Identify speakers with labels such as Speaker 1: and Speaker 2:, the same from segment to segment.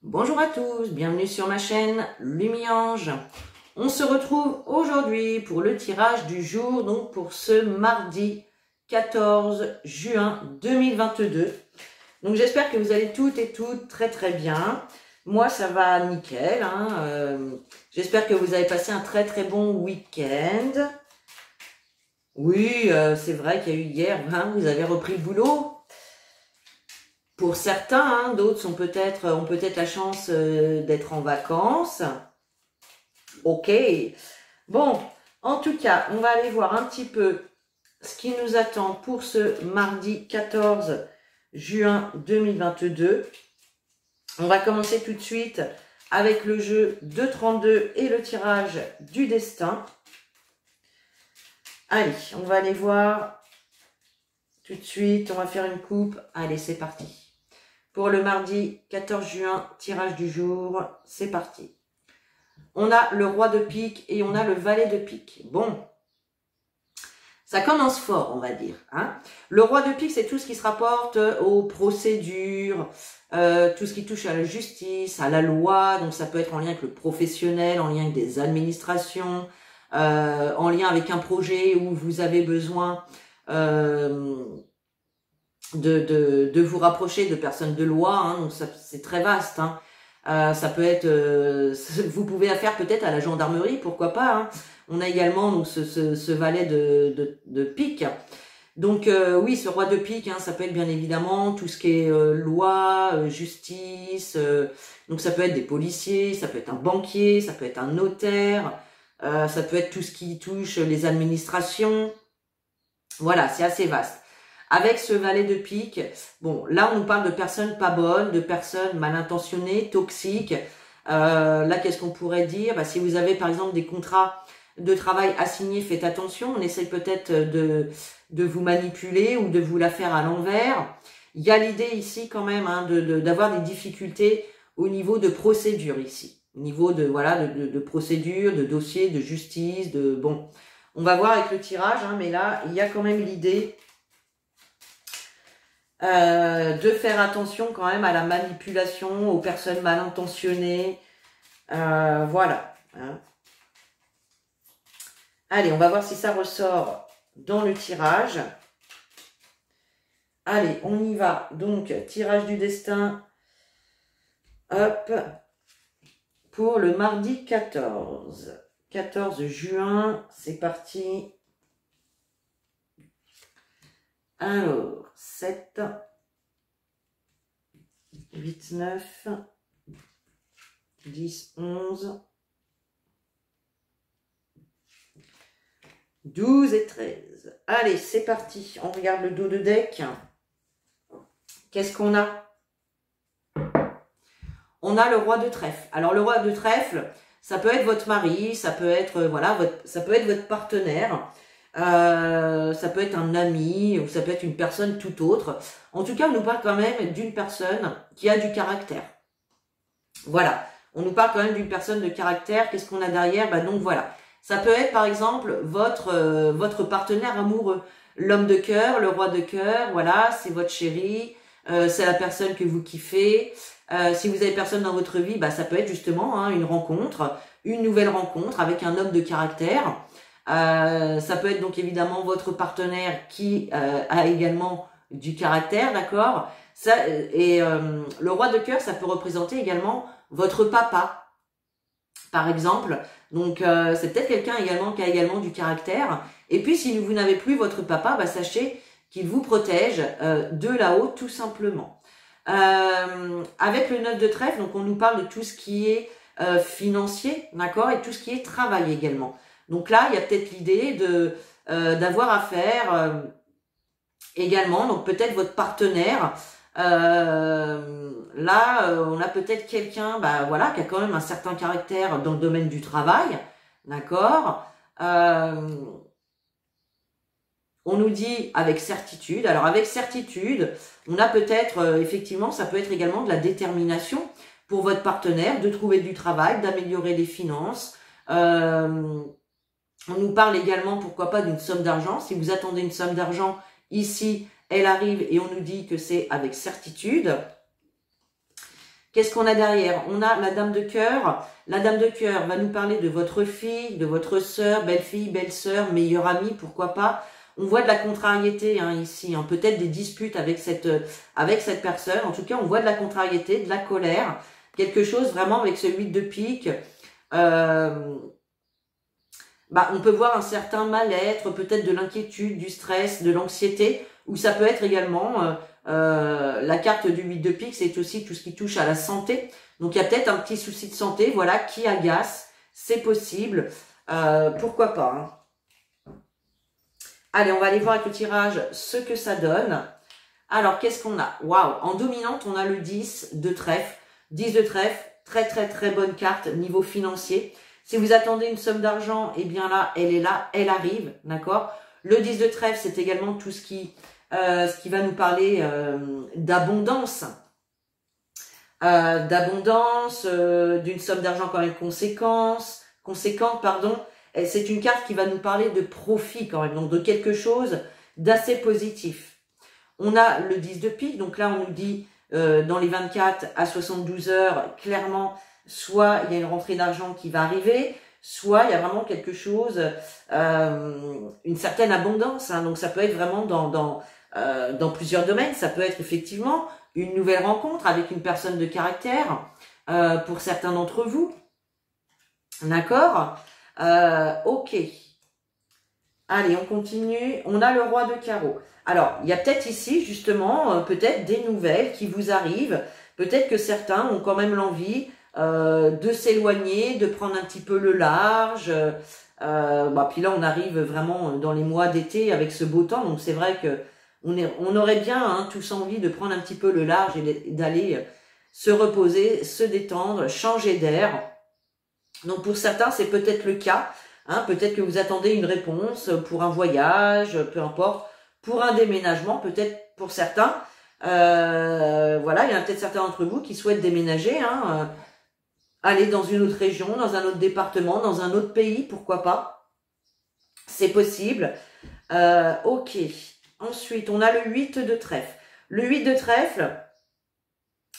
Speaker 1: Bonjour à tous, bienvenue sur ma chaîne Lumiange. On se retrouve aujourd'hui pour le tirage du jour, donc pour ce mardi 14 juin 2022. Donc j'espère que vous allez toutes et toutes très bien. Moi ça va nickel. J'espère que vous avez passé un très bon week-end. Oui, c'est vrai qu'il y a eu hier, vous avez repris le boulot. Pour certains, d'autres ont peut-être la chance d'être en vacances. Ok. Bon, en tout cas, on va aller voir un petit peu ce qui nous attend pour ce mardi 14 juin 2022. On va commencer tout de suite avec le jeu 232 et le tirage du destin. Allez, on va aller voir tout de suite. On va faire une coupe. Allez, c'est parti. Pour le mardi 14 juin, tirage du jour, c'est parti. On a le roi de pique et on a le valet de pique. Bon, ça commence fort, on va dire. Le roi de pique, c'est tout ce qui se rapporte aux procédures, tout ce qui touche à la justice, à la loi. Donc ça peut être en lien avec le professionnel, en lien avec des administrations, en lien avec un projet où vous avez besoin de vous rapprocher de personnes de loi, donc c'est très vaste. Ça peut être, vous pouvez affaire peut-être à la gendarmerie, pourquoi pas. On a également donc ce valet de pique. Donc oui, ce roi de pique, ça peut être bien évidemment tout ce qui est loi, justice. Donc ça peut être des policiers, ça peut être un banquier, ça peut être un notaire, ça peut être tout ce qui touche les administrations. Voilà, c'est assez vaste. Avec ce valet de pique, bon, là on nous parle de personnes pas bonnes, de personnes mal intentionnées, toxiques. Là, qu'est-ce qu'on pourrait dire? Si vous avez par exemple des contrats de travail assignés, faites attention. On essaye peut-être de vous manipuler ou de vous la faire à l'envers. Il y a l'idée ici quand même d'avoir des difficultés au niveau de procédure ici. Au niveau de procédure, de dossier, de justice, bon. On va voir avec le tirage, mais là, il y a quand même l'idée de faire attention quand même à la manipulation, aux personnes mal intentionnées. Voilà. Allez, on va voir si ça ressort dans le tirage. Allez, on y va. Donc, tirage du destin. Hop. Pour le mardi 14. 14 juin, c'est parti. Alors, 7, 8, 9, 10, 11, 12 et 13. Allez, c'est parti. On regarde le dos de deck. Qu'est-ce qu'on a? On a le roi de trèfle. Alors, le roi de trèfle, ça peut être votre mari, ça peut être, ça peut être votre partenaire. Ça peut être un ami ou ça peut être une personne tout autre. En tout cas, on nous parle quand même d'une personne qui a du caractère. Voilà, on nous parle quand même d'une personne de caractère. Qu'est-ce qu'on a derrière? Donc voilà, ça peut être par exemple votre partenaire amoureux, l'homme de cœur, le roi de cœur. Voilà, c'est votre chéri, c'est la personne que vous kiffez. Si vous avez personne dans votre vie, ça peut être justement une rencontre, une nouvelle rencontre avec un homme de caractère. Ça peut être donc évidemment votre partenaire qui a également du caractère, d'accord? Le roi de cœur, ça peut représenter également votre papa, par exemple. Donc c'est peut-être quelqu'un également qui a également du caractère. Et puis si vous n'avez plus votre papa, sachez qu'il vous protège de là-haut tout simplement. Avec le 9 de trèfle, donc on nous parle de tout ce qui est financier, d'accord? Et tout ce qui est travail également. Donc là, il y a peut-être l'idée d'avoir affaire également, donc peut-être votre partenaire. Là, on a peut-être quelqu'un, qui a quand même un certain caractère dans le domaine du travail, d'accord. On nous dit avec certitude. Alors avec certitude, on a peut-être, effectivement, ça peut être également de la détermination pour votre partenaire de trouver du travail, d'améliorer les finances. On nous parle également, pourquoi pas, d'une somme d'argent. Si vous attendez une somme d'argent, ici, elle arrive et on nous dit que c'est avec certitude. Qu'est-ce qu'on a derrière? On a la dame de cœur. La dame de cœur va nous parler de votre fille, de votre sœur, belle-fille, belle-sœur, meilleure amie, pourquoi pas. On voit de la contrariété hein, ici, hein, peut-être des disputes avec cette personne. En tout cas, on voit de la contrariété, de la colère, quelque chose vraiment avec ce 8 de pique. On peut voir un certain mal-être, peut-être de l'inquiétude, du stress, de l'anxiété, ou ça peut être également la carte du 8 de pique, c'est aussi tout ce qui touche à la santé. Donc il y a peut-être un petit souci de santé, voilà, qui agace, c'est possible, pourquoi pas. Hein. Allez, on va aller voir avec le tirage ce que ça donne. Alors, qu'est-ce qu'on a? Waouh, en dominante, on a le 10 de trèfle. 10 de trèfle, très très très bonne carte niveau financier. Si vous attendez une somme d'argent, eh bien là, elle arrive, d'accord? Le 10 de trèfle, c'est également tout ce qui va nous parler d'abondance. D'une somme d'argent quand même conséquente, pardon. C'est une carte qui va nous parler de profit quand même, donc de quelque chose d'assez positif. On a le 10 de pique, donc là on nous dit dans les 24 à 72 heures, clairement, soit il y a une rentrée d'argent qui va arriver, soit il y a vraiment quelque chose, une certaine abondance. Hein, donc ça peut être vraiment dans plusieurs domaines. Ça peut être effectivement une nouvelle rencontre avec une personne de caractère pour certains d'entre vous. D'accord? Ok. Allez, on continue. On a le roi de carreau. Alors, il y a peut-être ici, justement, peut-être des nouvelles qui vous arrivent. Peut-être que certains ont quand même l'envie de s'éloigner, de prendre un petit peu le large. Puis là, on arrive vraiment dans les mois d'été avec ce beau temps. Donc, c'est vrai que on aurait bien hein, tous envie de prendre un petit peu le large et d'aller se reposer, se détendre, changer d'air. Donc, pour certains, c'est peut-être le cas. Hein, peut-être que vous attendez une réponse pour un voyage, peu importe, pour un déménagement, peut-être pour certains. Voilà, il y en a peut-être certains d'entre vous qui souhaitent déménager, hein, aller dans une autre région, dans un autre département, dans un autre pays, pourquoi pas. C'est possible. Ok. Ensuite, on a le 8 de trèfle. Le 8 de trèfle,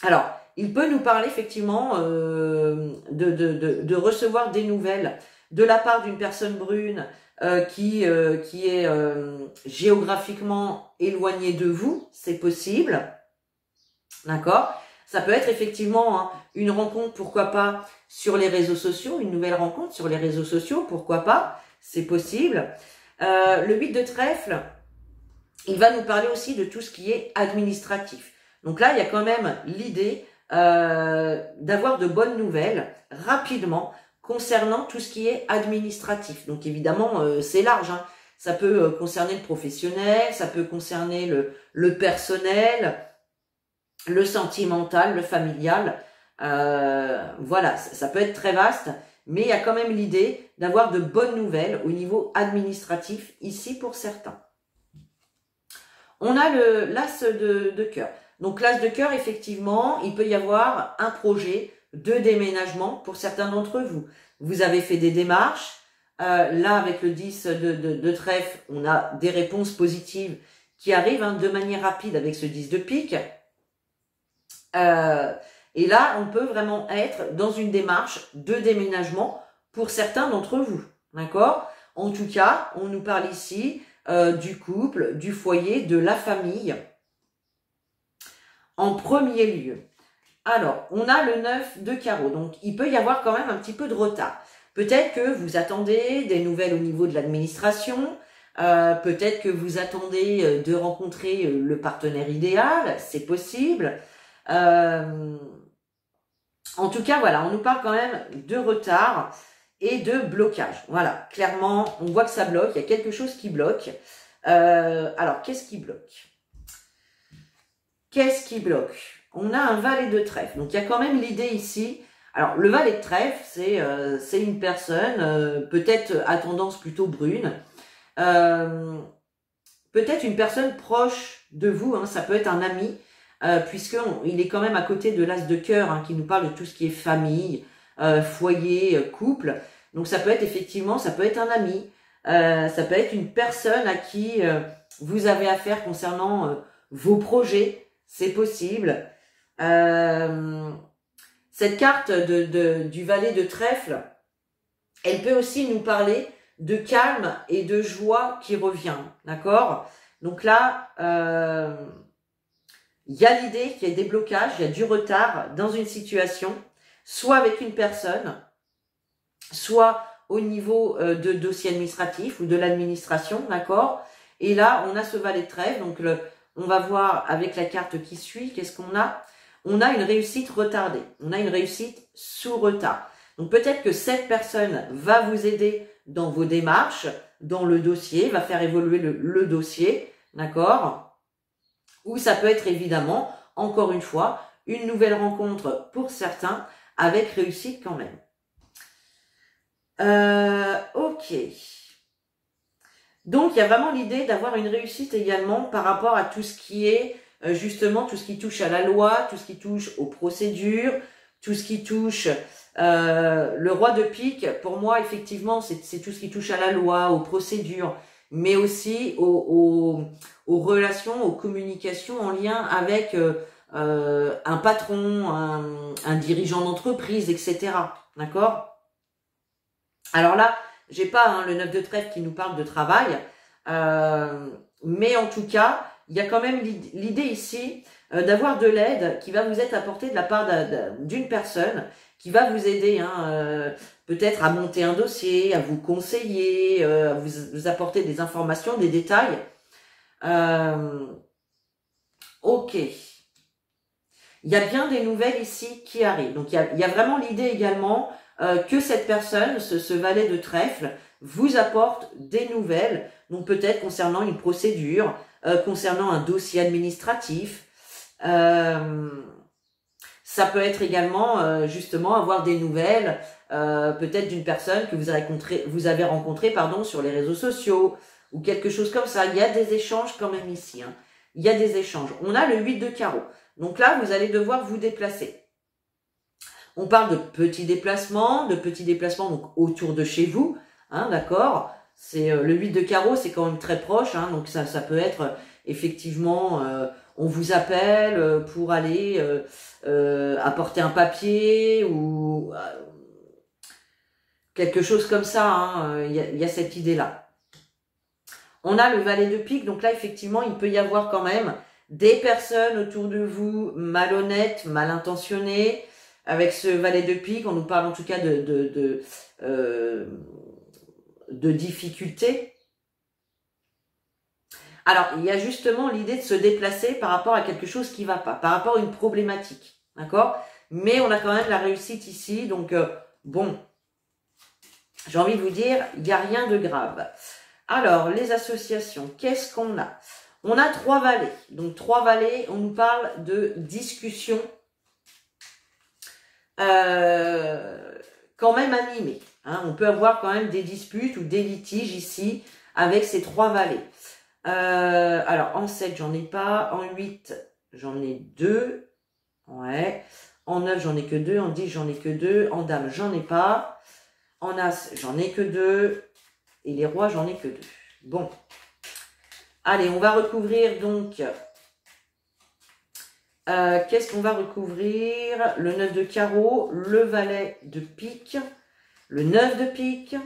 Speaker 1: alors, il peut nous parler effectivement de recevoir des nouvelles de la part d'une personne brune qui est géographiquement éloignée de vous, c'est possible, d'accord? Ça peut être effectivement hein, une rencontre, pourquoi pas, sur les réseaux sociaux, une nouvelle rencontre sur les réseaux sociaux, pourquoi pas, c'est possible. Le 8 de trèfle, il va nous parler aussi de tout ce qui est administratif. Donc là, il y a quand même l'idée d'avoir de bonnes nouvelles rapidement, concernant tout ce qui est administratif. Donc évidemment, c'est large. Hein. Ça peut concerner le professionnel, ça peut concerner le personnel, le sentimental, le familial. Voilà, ça peut être très vaste, mais il y a quand même l'idée d'avoir de bonnes nouvelles au niveau administratif, ici pour certains. On a l'as de cœur. Donc l'as de cœur, effectivement, il peut y avoir un projet de déménagement pour certains d'entre vous. Vous avez fait des démarches. Là, avec le 10 de trèfle, on a des réponses positives qui arrivent hein, de manière rapide avec ce 10 de pique. Et là, on peut vraiment être dans une démarche de déménagement pour certains d'entre vous. D'accord? En tout cas, on nous parle ici du couple, du foyer, de la famille. En premier lieu. Alors, on a le 9 de carreau, donc il peut y avoir quand même un petit peu de retard. Peut-être que vous attendez des nouvelles au niveau de l'administration, peut-être que vous attendez de rencontrer le partenaire idéal, c'est possible. En tout cas, voilà, on nous parle quand même de retard et de blocage. Voilà, clairement, on voit que ça bloque, il y a quelque chose qui bloque. Alors, qu'est-ce qui bloque? Qu'est-ce qui bloque? On a un valet de trèfle. Donc, il y a quand même l'idée ici. Alors, le valet de trèfle, c'est une personne, peut-être à tendance plutôt brune. Peut-être une personne proche de vous. Hein, ça peut être un ami, puisqu'il est quand même à côté de l'as de cœur, hein, qui nous parle de tout ce qui est famille, foyer, couple. Donc, ça peut être effectivement, ça peut être un ami. Ça peut être une personne à qui vous avez affaire concernant vos projets. C'est possible. Cette carte du valet de trèfle, elle peut aussi nous parler de calme et de joie qui revient, d'accord? Donc là, il y a l'idée qu'il y a des blocages, il y a du retard dans une situation, soit avec une personne, soit au niveau de dossier administratif ou de l'administration, d'accord? Et là, on a ce valet de trèfle, donc on va voir avec la carte qui suit, qu'est-ce qu'on a? On a une réussite retardée, on a une réussite sous retard. Donc peut-être que cette personne va vous aider dans vos démarches, dans le dossier, va faire évoluer le dossier, d'accord? Ou ça peut être évidemment, encore une fois, une nouvelle rencontre pour certains, avec réussite quand même. Ok. Donc, il y a vraiment l'idée d'avoir une réussite également par rapport à tout ce qui est, justement, tout ce qui touche à la loi, tout ce qui touche aux procédures, tout ce qui touche le roi de pique. Pour moi, effectivement, c'est tout ce qui touche à la loi, aux procédures, mais aussi aux relations, aux communications en lien avec un patron, un dirigeant d'entreprise, etc. D'accord? Alors là, j'ai pas le 9 de trèfle qui nous parle de travail, mais en tout cas, il y a quand même l'idée ici d'avoir de l'aide qui va vous être apportée de la part d'une personne qui va vous aider peut-être à monter un dossier, à vous conseiller, à vous apporter des informations, des détails. Ok. Il y a bien des nouvelles ici qui arrivent. Donc, il y a vraiment l'idée également que cette personne, ce valet de trèfle, vous apporte des nouvelles, donc peut-être concernant une procédure, concernant un dossier administratif. Ça peut être également justement avoir des nouvelles, peut-être d'une personne que vous avez rencontré sur les réseaux sociaux ou quelque chose comme ça. Il y a des échanges quand même ici. Il y a des échanges. On a le 8 de carreau. Donc là, vous allez devoir vous déplacer. On parle de petits déplacements donc autour de chez vous, d'accord? C'est le 8 de carreau, c'est quand même très proche, donc ça peut être effectivement, on vous appelle pour aller apporter un papier ou quelque chose comme ça. Il y a cette idée-là. On a le valet de pique, donc là effectivement, il peut y avoir quand même des personnes autour de vous malhonnêtes, mal intentionnées. Avec ce valet de pique, on nous parle en tout cas de difficultés. Alors, il y a justement l'idée de se déplacer par rapport à quelque chose qui va pas, par rapport à une problématique, d'accord? Mais on a quand même la réussite ici, donc bon, j'ai envie de vous dire, il n'y a rien de grave. Alors, les associations, qu'est-ce qu'on a? On a 3 valets. Donc, 3 valets, on nous parle de discussion quand même animée. On peut avoir quand même des disputes ou des litiges ici avec ces 3 valets. Alors, en 7, j'en ai pas. En 8, j'en ai 2. Ouais. En 9, j'en ai que 2. En 10, j'en ai que 2. En dame, j'en ai pas. En as, j'en ai que 2. Et les rois, j'en ai que 2. Bon. Allez, on va recouvrir donc... qu'est-ce qu'on va recouvrir? Le 9 de carreau, le valet de pique, le 9 de pique.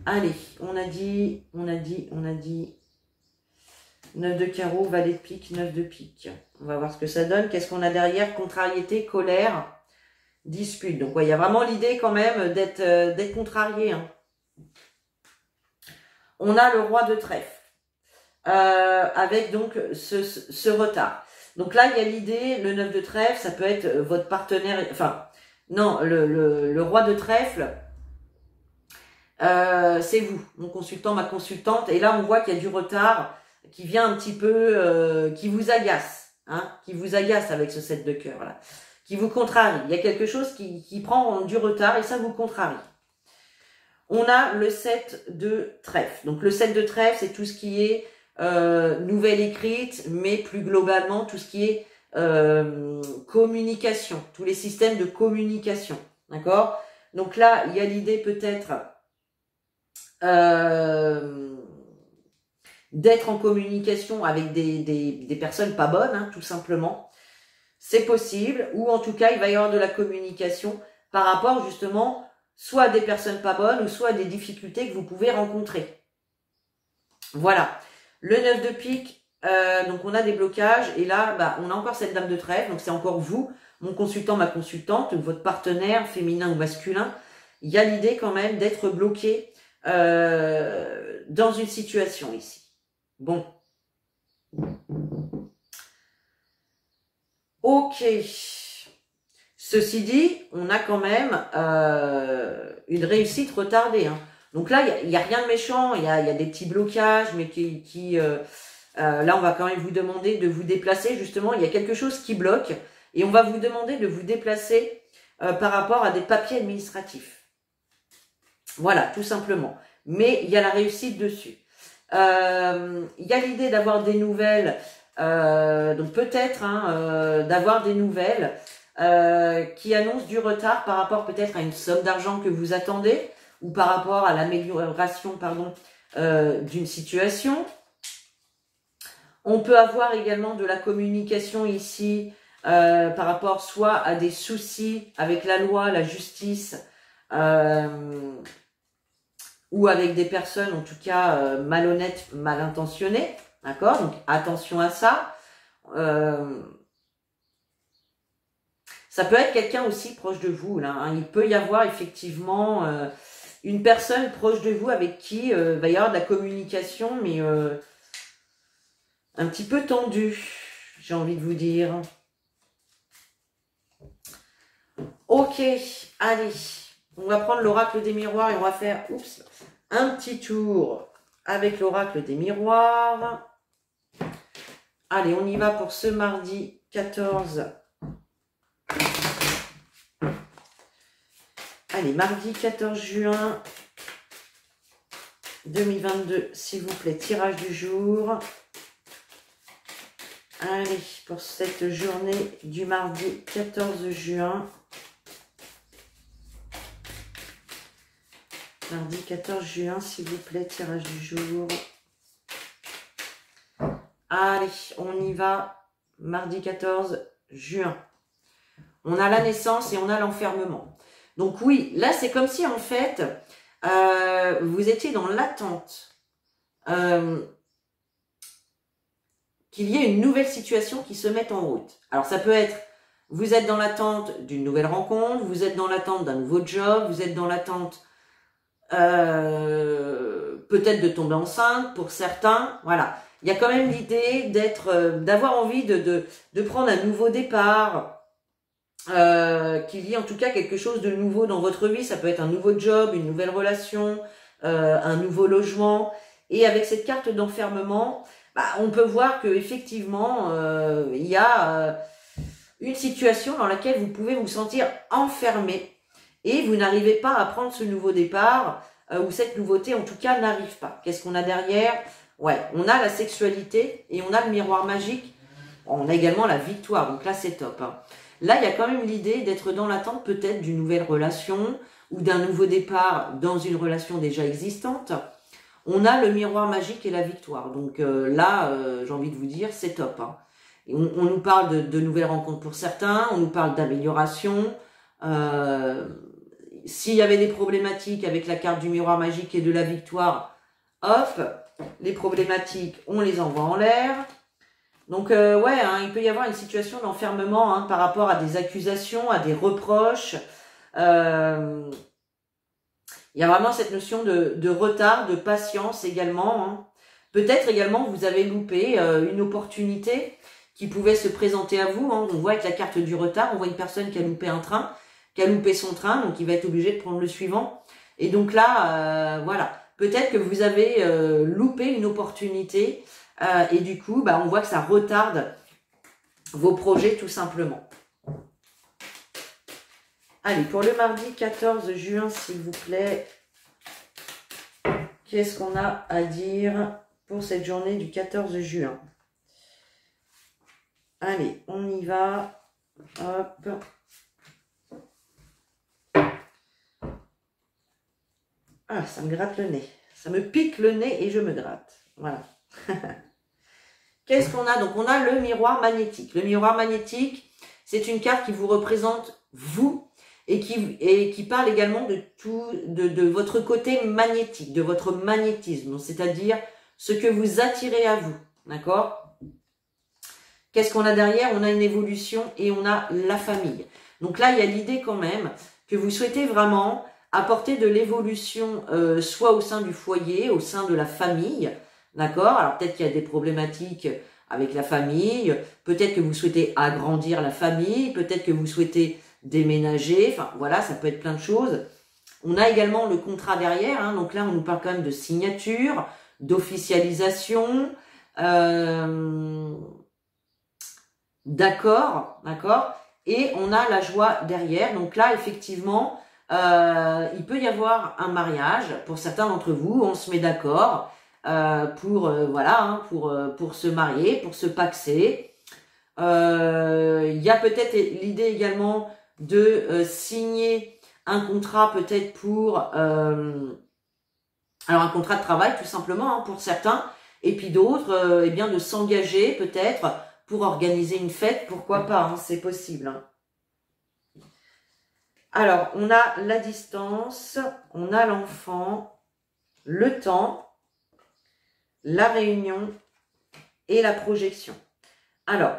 Speaker 1: Allez, on a dit 9 de carreau, valet de pique, 9 de pique. On va voir ce que ça donne. Qu'est-ce qu'on a derrière? Contrariété, colère, dispute. Donc, ouais, il y a vraiment l'idée quand même d'être contrarié. On a le roi de trèfle. Avec donc ce retard. Donc là, il y a l'idée, le 9 de trèfle, ça peut être votre partenaire, enfin, non, le roi de trèfle, c'est vous, mon consultant, ma consultante, et là, on voit qu'il y a du retard qui vient un petit peu, qui vous agace, qui vous agace avec ce 7 de cœur, là, qui vous contrarie. Il y a quelque chose qui prend du retard et ça vous contrarie. On a le 7 de trèfle. Donc, le 7 de trèfle, c'est tout ce qui est nouvelle écrite, mais plus globalement tout ce qui est communication, tous les systèmes de communication, d'accord? Donc là, il y a l'idée peut-être d'être en communication avec des personnes pas bonnes, hein, tout simplement. C'est possible, ou en tout cas, il va y avoir de la communication par rapport justement soit à des personnes pas bonnes ou soit à des difficultés que vous pouvez rencontrer. Voilà. Le 9 de pique, donc on a des blocages et là, bah, on a encore cette dame de trèfle, donc c'est encore vous, mon consultant, ma consultante, votre partenaire féminin ou masculin. Il y a l'idée quand même d'être bloqué dans une situation ici. Bon. Ok. Ceci dit, on a quand même une réussite retardée. Hein. Donc là, il y a rien de méchant, il y a des petits blocages, mais là, on va quand même vous demander de vous déplacer. Justement, il y a quelque chose qui bloque et on va vous demander de vous déplacer par rapport à des papiers administratifs. Voilà, tout simplement. Mais il y a la réussite dessus. Il y a l'idée d'avoir des nouvelles, donc peut-être d'avoir des nouvelles qui annoncent du retard par rapport peut-être à une somme d'argent que vous attendez ou par rapport à l'amélioration d'une situation. On peut avoir également de la communication ici par rapport soit à des soucis avec la loi, la justice, ou avec des personnes en tout cas malhonnêtes, mal intentionnées, d'accord? Donc attention à ça. Ça peut être quelqu'un aussi proche de vous, là. Hein. Il peut y avoir effectivement une personne proche de vous avec qui va y avoir de la communication, mais un petit peu tendue, j'ai envie de vous dire. Ok, allez. On va prendre l'oracle des miroirs et on va faire un petit tour avec l'oracle des miroirs. Allez, on y va pour ce mardi 14. Allez, mardi 14 juin 2022, s'il vous plaît, tirage du jour. Allez, pour cette journée du mardi 14 juin. Mardi 14 juin, s'il vous plaît, tirage du jour. Allez, on y va. Mardi 14 juin. On a la naissance et on a l'enfermement. Donc oui, là, c'est comme si, en fait, vous étiez dans l'attente qu'il y ait une nouvelle situation qui se mette en route. Alors, ça peut être, vous êtes dans l'attente d'une nouvelle rencontre, vous êtes dans l'attente d'un nouveau job, vous êtes dans l'attente peut-être de tomber enceinte pour certains, voilà. Il y a quand même l'idée d'avoir envie de prendre un nouveau départ, qu'il y ait en tout cas quelque chose de nouveau dans votre vie. Ça peut être un nouveau job, une nouvelle relation, un nouveau logement. Et avec cette carte d'enfermement, on peut voir que effectivement il y a une situation dans laquelle vous pouvez vous sentir enfermé. Et vous n'arrivez pas à prendre ce nouveau départ, ou cette nouveauté en tout cas n'arrive pas. Qu'est-ce qu'on a derrière? Ouais, on a la sexualité et on a le miroir magique. On a également la victoire, donc là c'est top. Hein. Là, il y a quand même l'idée d'être dans l'attente peut-être d'une nouvelle relation ou d'un nouveau départ dans une relation déjà existante. On a le miroir magique et la victoire. Donc là, j'ai envie de vous dire, c'est top. Hein. Et on nous parle de nouvelles rencontres pour certains, on nous parle d'amélioration. S'il y avait des problématiques avec la carte du miroir magique et de la victoire, hop, les problématiques, on les envoie en l'air. Donc, ouais, hein, il peut y avoir une situation d'enfermement hein, par rapport à des accusations, à des reproches. Il y a vraiment cette notion de retard, de patience également. Hein. Peut-être également vous avez loupé une opportunité qui pouvait se présenter à vous. Hein. On voit avec la carte du retard, on voit une personne qui a loupé un train, qui a loupé son train, donc il va être obligé de prendre le suivant. Et donc là, voilà, peut-être que vous avez loupé une opportunité et du coup, on voit que ça retarde vos projets tout simplement. Allez, pour le mardi 14 juin, s'il vous plaît, qu'est-ce qu'on a à dire pour cette journée du 14 juin? Allez, on y va. Hop. Ah, ça me gratte le nez. Ça me pique le nez et je me gratte. Voilà. Qu'est-ce qu'on a? Donc, on a le miroir magnétique. Le miroir magnétique, c'est une carte qui vous représente vous et qui parle également de votre côté magnétique, de votre magnétisme, c'est-à-dire ce que vous attirez à vous, d'accord? Qu'est-ce qu'on a derrière? On a une évolution et on a la famille. Donc là, il y a l'idée quand même que vous souhaitez vraiment apporter de l'évolution, soit au sein du foyer, au sein de la famille, d'accord? Alors peut-être qu'il y a des problématiques avec la famille, peut-être que vous souhaitez agrandir la famille, peut-être que vous souhaitez déménager, enfin voilà, ça peut être plein de choses. On a également le contrat derrière, hein, donc là on nous parle quand même de signature, d'officialisation, d'accord, d'accord, et on a la joie derrière. Donc là effectivement, il peut y avoir un mariage pour certains d'entre vous, on se met d'accord voilà, hein, pour se marier, pour se paxer. Il y a peut-être l'idée également de signer un contrat peut-être alors un contrat de travail tout simplement, hein, pour certains, et puis d'autres eh bien de s'engager peut-être pour organiser une fête, pourquoi pas, hein, c'est possible, hein. Alors on a la distance, on a l'enfant, le temps, la réunion et la projection. Alors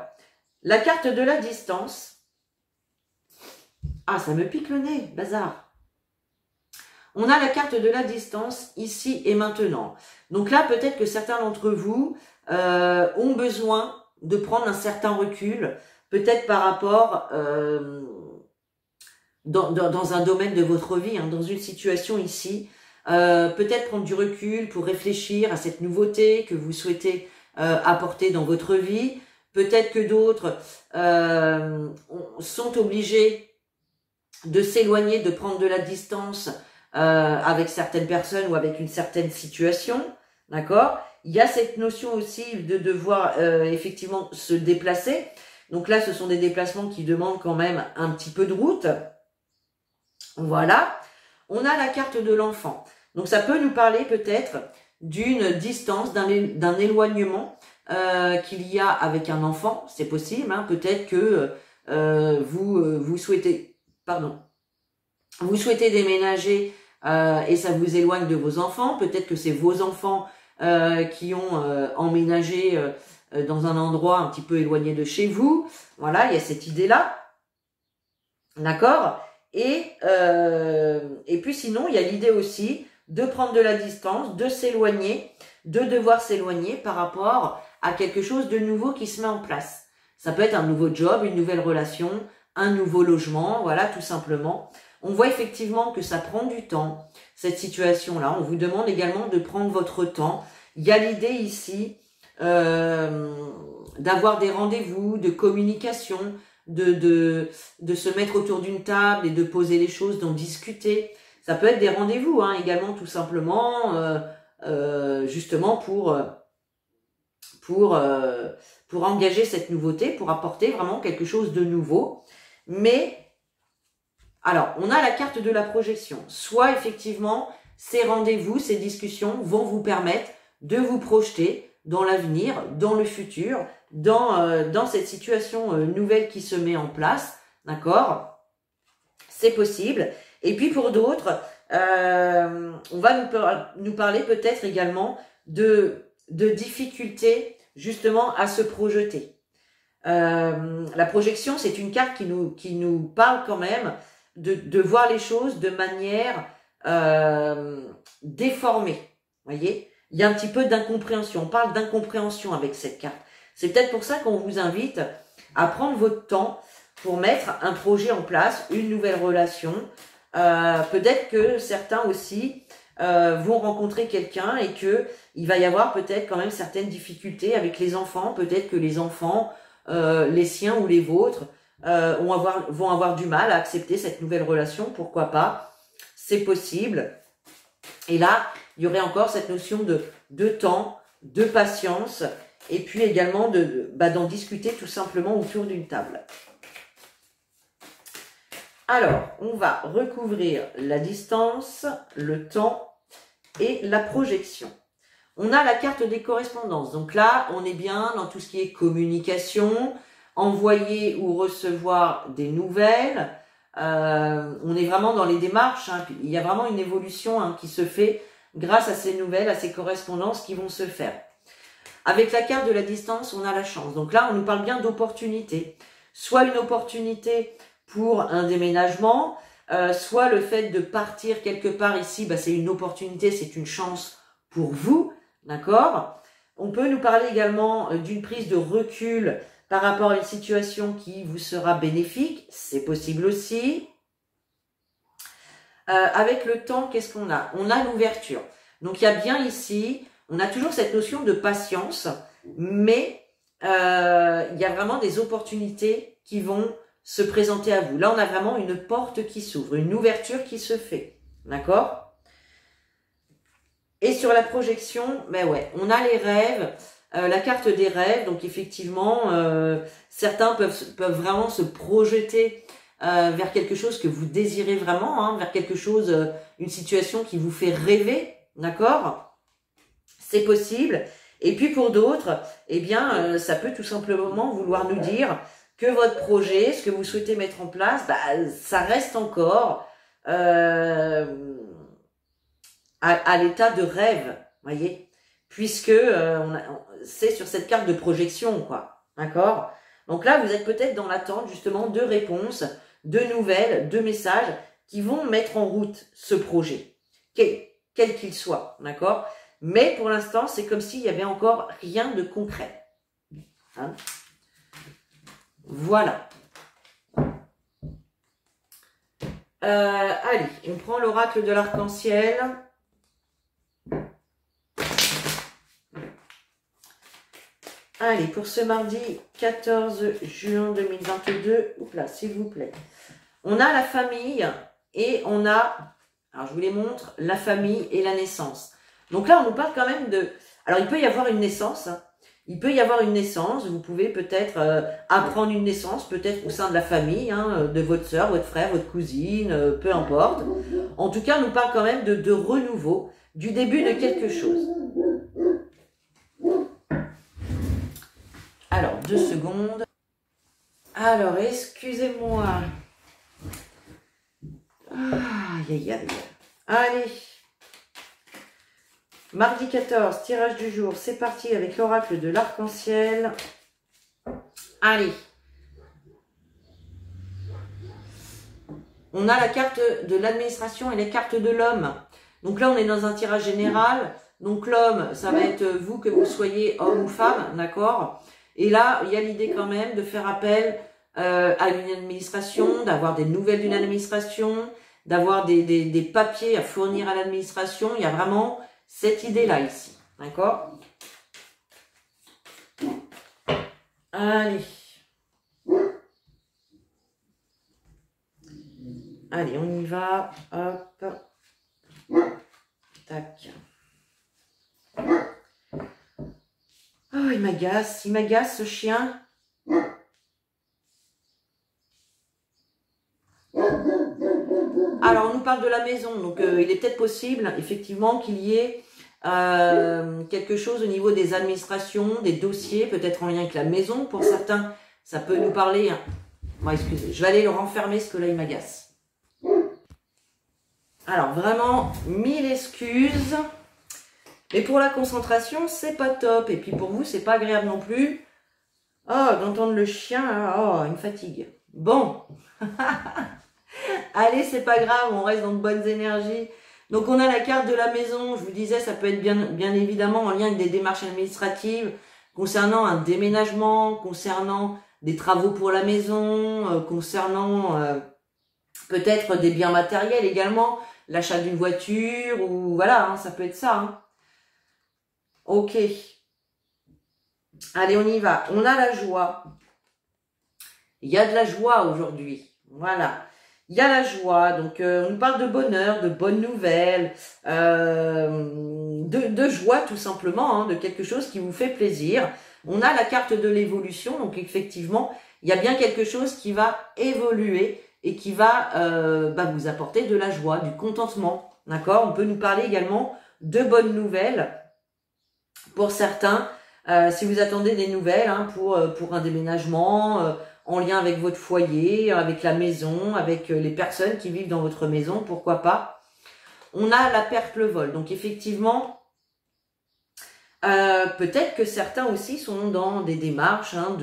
Speaker 1: la carte de la distance, ah, ça me pique le nez, bazar. On a la carte de la distance ici et maintenant. Donc là, peut-être que certains d'entre vous ont besoin de prendre un certain recul, peut-être par rapport dans un domaine de votre vie, hein, dans une situation ici. Peut-être prendre du recul pour réfléchir à cette nouveauté que vous souhaitez apporter dans votre vie. Peut-être que d'autres sont obligés de s'éloigner, de prendre de la distance avec certaines personnes ou avec une certaine situation, d'accord? Il y a cette notion aussi de devoir effectivement se déplacer. Donc là, ce sont des déplacements qui demandent quand même un petit peu de route. Voilà. On a la carte de l'enfant. Donc ça peut nous parler peut-être d'une distance, d'un éloignement qu'il y a avec un enfant. C'est possible, hein. Peut-être que vous souhaitez... Pardon. Vous souhaitez déménager et ça vous éloigne de vos enfants. Peut-être que c'est vos enfants qui ont emménagé dans un endroit un petit peu éloigné de chez vous. Voilà, il y a cette idée-là. D'accord? Et puis sinon, il y a l'idée aussi de prendre de la distance, de s'éloigner, de devoir s'éloigner par rapport à quelque chose de nouveau qui se met en place. Ça peut être un nouveau job, une nouvelle relation, un nouveau logement, voilà, tout simplement. On voit effectivement que ça prend du temps, cette situation-là. On vous demande également de prendre votre temps. Il y a l'idée ici d'avoir des rendez-vous, de communication, de se mettre autour d'une table et de poser les choses, d'en discuter. Ça peut être des rendez-vous, hein, également, tout simplement, justement pour engager cette nouveauté, pour apporter vraiment quelque chose de nouveau. Mais, alors, on a la carte de la projection. Soit, effectivement, ces rendez-vous, ces discussions vont vous permettre de vous projeter dans l'avenir, dans le futur, dans cette situation nouvelle qui se met en place. D'accord? C'est possible. Et puis, pour d'autres, on va nous parler peut-être également de difficultés, justement, à se projeter. La projection, c'est une carte qui nous parle quand même de voir les choses de manière déformée. Voyez, il y a un petit peu d'incompréhension. On parle d'incompréhension avec cette carte. C'est peut-être pour ça qu'on vous invite à prendre votre temps pour mettre un projet en place, une nouvelle relation. Peut-être que certains aussi vont rencontrer quelqu'un et que il va y avoir peut-être quand même certaines difficultés avec les enfants. Peut-être que les enfants, les siens ou les vôtres, vont avoir du mal à accepter cette nouvelle relation. Pourquoi pas? C'est possible. Et là, il y aurait encore cette notion de temps, de patience, et puis également d'en discuter tout simplement autour d'une table. Alors, on va recouvrir la distance, le temps et la projection. On a la carte des correspondances. Donc là, on est bien dans tout ce qui est communication, envoyer ou recevoir des nouvelles. On est vraiment dans les démarches. Hein. Il y a vraiment une évolution qui se fait grâce à ces nouvelles, à ces correspondances qui vont se faire. Avec la carte de la distance, on a la chance. Donc là, on nous parle bien d'opportunité. Soit une opportunité pour un déménagement, soit le fait de partir quelque part ici, c'est une opportunité, c'est une chance pour vous. D'accord? On peut nous parler également d'une prise de recul par rapport à une situation qui vous sera bénéfique. C'est possible aussi. Avec le temps, qu'est-ce qu'on a? On a l'ouverture. Donc, il y a bien ici, on a toujours cette notion de patience, mais il y a vraiment des opportunités qui vont se présenter à vous. Là, on a vraiment une porte qui s'ouvre, une ouverture qui se fait. D'accord? Et sur la projection, ouais, on a les rêves, la carte des rêves. Donc effectivement, certains peuvent vraiment se projeter vers quelque chose que vous désirez vraiment, vers quelque chose, une situation qui vous fait rêver, d'accord? C'est possible. Et puis pour d'autres, eh bien, ça peut tout simplement vouloir nous dire que votre projet, ce que vous souhaitez mettre en place, ça reste encore à l'état de rêve, voyez, puisque c'est sur cette carte de projection, quoi, d'accord? Donc là, vous êtes peut-être dans l'attente justement de réponses, de nouvelles, de messages qui vont mettre en route ce projet, quel qu'il soit, d'accord? Mais pour l'instant, c'est comme s'il y avait encore rien de concret. Hein? Voilà. Allez, on prend l'oracle de l'arc-en-ciel. Allez, pour ce mardi 14 juin 2022, là, s'il vous plaît. On a la famille et on a, alors je vous les montre, la famille et la naissance. Donc là, on nous parle quand même de... Alors, il peut y avoir une naissance. Hein. Il peut y avoir une naissance. Vous pouvez peut-être apprendre une naissance, peut-être au sein de la famille, de votre soeur, votre frère, votre cousine, peu importe. En tout cas, on nous parle quand même de renouveau, du début de quelque chose. Alors, 2 secondes. Alors, excusez-moi. Aïe, aïe, aïe. Allez. Mardi 14, tirage du jour. C'est parti avec l'oracle de l'arc-en-ciel. Allez. On a la carte de l'administration et les cartes de l'homme. Donc là, on est dans un tirage général. Donc l'homme, ça va être vous, que vous soyez homme ou femme, d'accord? Et là, il y a l'idée quand même de faire appel à une administration, d'avoir des nouvelles d'une administration, d'avoir des papiers à fournir à l'administration. Il y a vraiment cette idée-là ici, d'accord? Allez. Allez, on y va. Hop. Tac. Oh, il m'agace ce chien. Alors, on nous parle de la maison, donc il est peut-être possible, effectivement, qu'il y ait quelque chose au niveau des administrations, des dossiers, peut-être en lien avec la maison. Pour certains, ça peut nous parler... Bon, excusez, je vais aller le renfermer, parce que là, il m'agace. Alors, vraiment, 1000 excuses. Mais pour la concentration, c'est pas top. Et puis pour vous, c'est pas agréable non plus. Oh, d'entendre le chien, oh, il me fatigue. Bon. Allez, c'est pas grave, on reste dans de bonnes énergies. Donc on a la carte de la maison, je vous disais, ça peut être bien évidemment en lien avec des démarches administratives, concernant un déménagement, concernant des travaux pour la maison, concernant peut-être des biens matériels également, l'achat d'une voiture, ou voilà, ça peut être ça. Hein. Ok. Allez, on y va. On a la joie. Il y a de la joie aujourd'hui. Voilà. Il y a la joie, donc on nous parle de bonheur, de bonnes nouvelles, de joie tout simplement, de quelque chose qui vous fait plaisir. On a la carte de l'évolution, donc effectivement, il y a bien quelque chose qui va évoluer et qui va vous apporter de la joie, du contentement, d'accord? On peut nous parler également de bonnes nouvelles Pour certains, si vous attendez des nouvelles hein, pour un déménagement, en lien avec votre foyer, avec la maison, avec les personnes qui vivent dans votre maison, pourquoi pas. On a la perte, le vol. Donc effectivement, peut-être que certains aussi sont dans des démarches hein,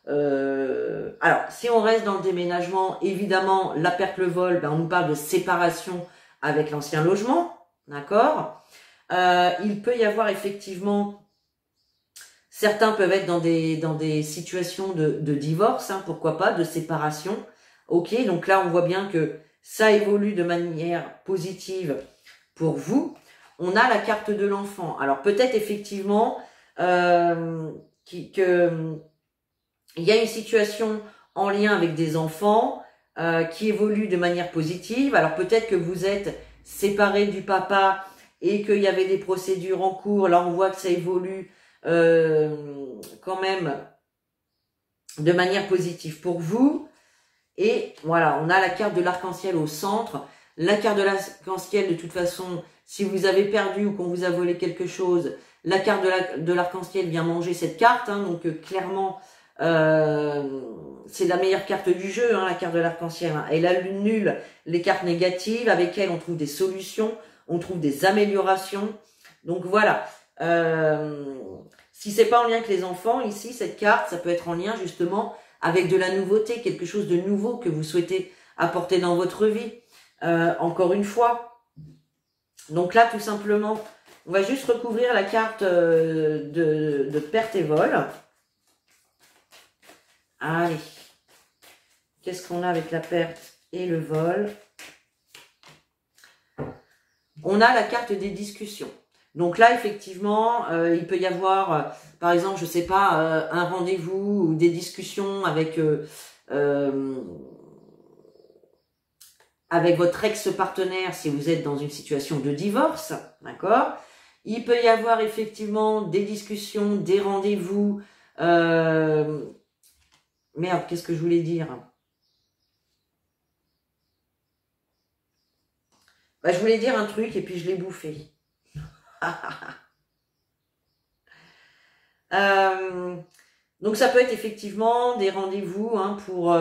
Speaker 1: alors, si on reste dans le déménagement, évidemment, la perte, le vol, ben, on nous parle de séparation avec l'ancien logement, d'accord. Il peut y avoir effectivement, certains peuvent être dans des situations de divorce, hein, pourquoi pas, de séparation. Ok, donc là, on voit bien que ça évolue de manière positive pour vous. On a la carte de l'enfant. Alors, peut-être effectivement il y a une situation en lien avec des enfants qui évolue de manière positive. Alors peut-être que vous êtes séparés du papa et qu'il y avait des procédures en cours. Là, on voit que ça évolue quand même de manière positive pour vous. Et voilà, on a la carte de l'arc-en-ciel au centre. La carte de l'arc-en-ciel, de toute façon, si vous avez perdu ou qu'on vous a volé quelque chose, la carte de l'arc-en-ciel vient manger cette carte. Hein, donc clairement, c'est la meilleure carte du jeu, hein, la carte de l'arc-en-ciel. Hein. Elle annule les cartes négatives, avec elle on trouve des solutions, on trouve des améliorations. Donc voilà, si c'est pas en lien avec les enfants, ici, cette carte, ça peut être en lien justement avec de la nouveauté, quelque chose de nouveau que vous souhaitez apporter dans votre vie. Encore une fois. Donc là, tout simplement, on va juste recouvrir la carte de perte et vol. Allez, qu'est-ce qu'on a avec la perte et le vol? On a la carte des discussions. Donc là, effectivement, il peut y avoir, par exemple, je sais pas, un rendez-vous ou des discussions avec votre ex-partenaire si vous êtes dans une situation de divorce, d'accord? Il peut y avoir effectivement des discussions, des rendez-vous. Merde, qu'est-ce que je voulais dire? Bah, je voulais dire un truc et puis je l'ai bouffé. Donc ça peut être effectivement des rendez-vous hein, pour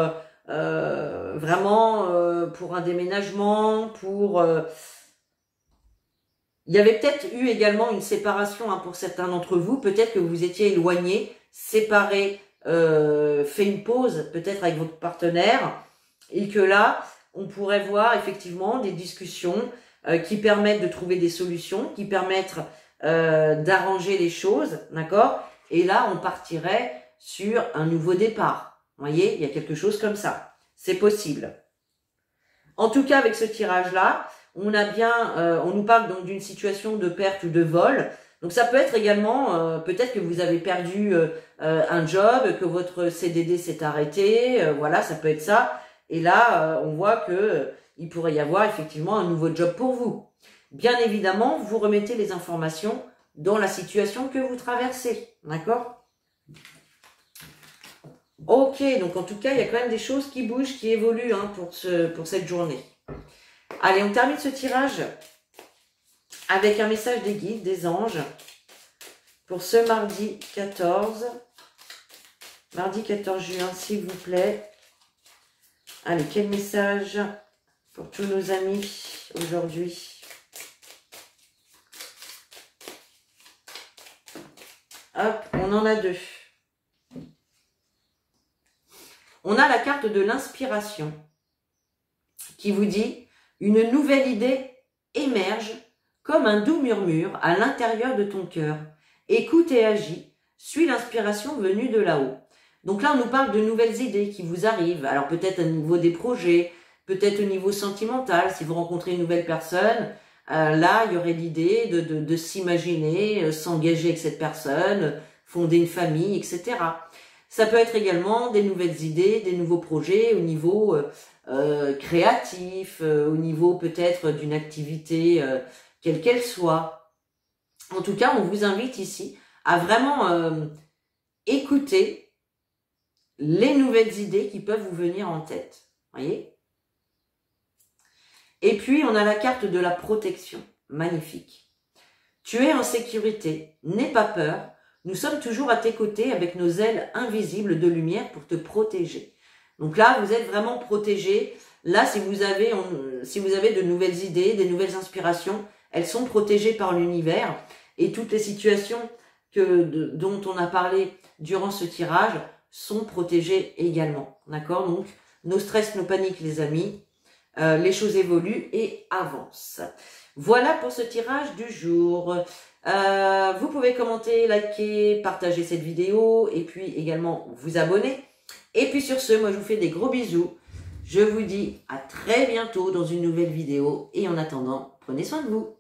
Speaker 1: vraiment pour un déménagement, pour il y avait peut-être eu également une séparation hein, pour certains d'entre vous, peut-être que vous étiez éloignés, séparés, fait une pause peut-être avec votre partenaire et que là on pourrait voir effectivement des discussions qui permettent de trouver des solutions, qui permettent d'arranger les choses, d'accord? Et là, on partirait sur un nouveau départ. Vous voyez, il y a quelque chose comme ça. C'est possible. En tout cas, avec ce tirage-là, on a bien, on nous parle donc d'une situation de perte ou de vol. Donc ça peut être également, peut-être que vous avez perdu un job, que votre CDD s'est arrêté, voilà, ça peut être ça. Et là, on voit que il pourrait y avoir effectivement un nouveau job pour vous. Bien évidemment, vous remettez les informations dans la situation que vous traversez, d'accord? Ok, donc en tout cas, il y a quand même des choses qui bougent, qui évoluent hein, pour cette journée. Allez, on termine ce tirage avec un message des guides, des anges, pour ce mardi 14 juin, s'il vous plaît. Allez, quel message pour tous nos amis aujourd'hui? Hop, on en a deux. On a la carte de l'inspiration qui vous dit « Une nouvelle idée émerge comme un doux murmure à l'intérieur de ton cœur. Écoute et agis, suis l'inspiration venue de là-haut. » Donc là, on nous parle de nouvelles idées qui vous arrivent. Alors peut-être au niveau des projets, peut-être au niveau sentimental, si vous rencontrez une nouvelle personne, là, il y aurait l'idée de s'imaginer, s'engager avec cette personne, fonder une famille, etc. Ça peut être également des nouvelles idées, des nouveaux projets au niveau créatif, au niveau peut-être d'une activité quelle qu'elle soit. En tout cas, on vous invite ici à vraiment écouter les nouvelles idées qui peuvent vous venir en tête. Voyez ? Et puis, on a la carte de la protection. Magnifique. Tu es en sécurité, n'aie pas peur. Nous sommes toujours à tes côtés avec nos ailes invisibles de lumière pour te protéger. Donc là, vous êtes vraiment protégé. Là, si vous avez de nouvelles idées, des nouvelles inspirations, elles sont protégées par l'univers. Et toutes les situations dont on a parlé durant ce tirage sont protégées également. D'accord? Donc, nos stress, nos paniques, les amis, les choses évoluent et avancent. Voilà pour ce tirage du jour. Vous pouvez commenter, liker, partager cette vidéo et puis également vous abonner. Et puis sur ce, moi je vous fais des gros bisous. Je vous dis à très bientôt dans une nouvelle vidéo et en attendant, prenez soin de vous.